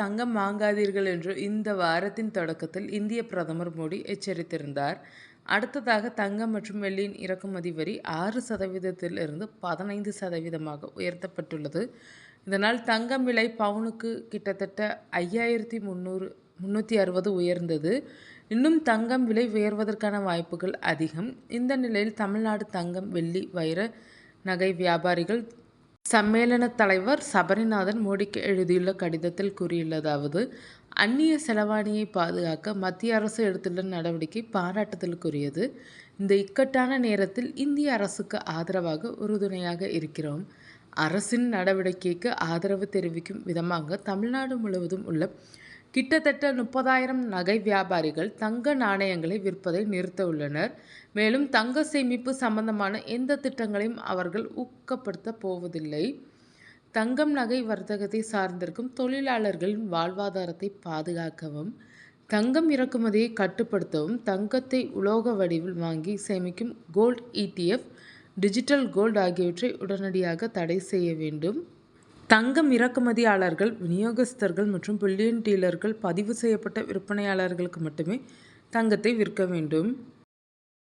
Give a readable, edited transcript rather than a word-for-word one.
தங்கம் வாங்காதீர்கள் என்று இந்த வாரத்தின் தொடக்கத்தில் இந்திய பிரதமர் மோடி எச்சரித்திருந்தார். அடுத்ததாக தங்கம் மற்றும் வெள்ளியின் இறக்குமதி வரி 6% 15% உயர்த்தப்பட்டுள்ளது. இதனால் தங்கம் விலை பவுனுக்கு கிட்டத்தட்ட 5360 உயர்ந்தது. இன்னும் தங்கம் விலை உயர்வதற்கான வாய்ப்புகள் அதிகம். இந்த நிலையில் தமிழ்நாடு தங்கம், வெள்ளி, வைர நகை வியாபாரிகள் சம்மேளன தலைவர் சபரிநாதன் மோடிக்கு எழுதியுள்ள கடிதத்தில் கூறியுள்ளதாவது: அந்நிய செலவாணியை பாதுகாக்க மத்திய அரசு எடுத்துள்ள நடவடிக்கை பாராட்டுதலுக்குரியது. இந்த இக்கட்டான நேரத்தில் இந்திய அரசுக்கு ஆதரவாக உறுதுணையாக இருக்கிறோம். அரசின் நடவடிக்கைக்கு ஆதரவு தெரிவிக்கும் விதமாக தமிழ்நாடு முழுவதும் உள்ள கிட்டத்தட்ட 30,000 நகை வியாபாரிகள் தங்க நாணயங்களை விற்பதை நிறுத்த உள்ளனர். மேலும் தங்க சேமிப்பு சம்பந்தமான எந்த திட்டங்களையும் அவர்கள் ஊக்கப்படுத்த போவதில்லை. தங்கம் நகை வர்த்தகத்தை சார்ந்திருக்கும் தொழிலாளர்களின் வாழ்வாதாரத்தை பாதுகாக்கவும், தங்கம் இறக்குமதியை கட்டுப்படுத்தவும் தங்கத்தை உலோக வடிவில் வாங்கி சேமிக்கும் கோல்ட் ETF, டிஜிட்டல் கோல்ட் ஆகியவற்றை உடனடியாக தடை செய்ய வேண்டும். தங்கம் இறக்குமதியாளர்கள், விநியோகஸ்தர்கள் மற்றும் புல்லியன் டீலர்கள் பதிவு செய்யப்பட்ட விற்பனையாளர்களுக்கு மட்டுமே தங்கத்தை விற்க வேண்டும்.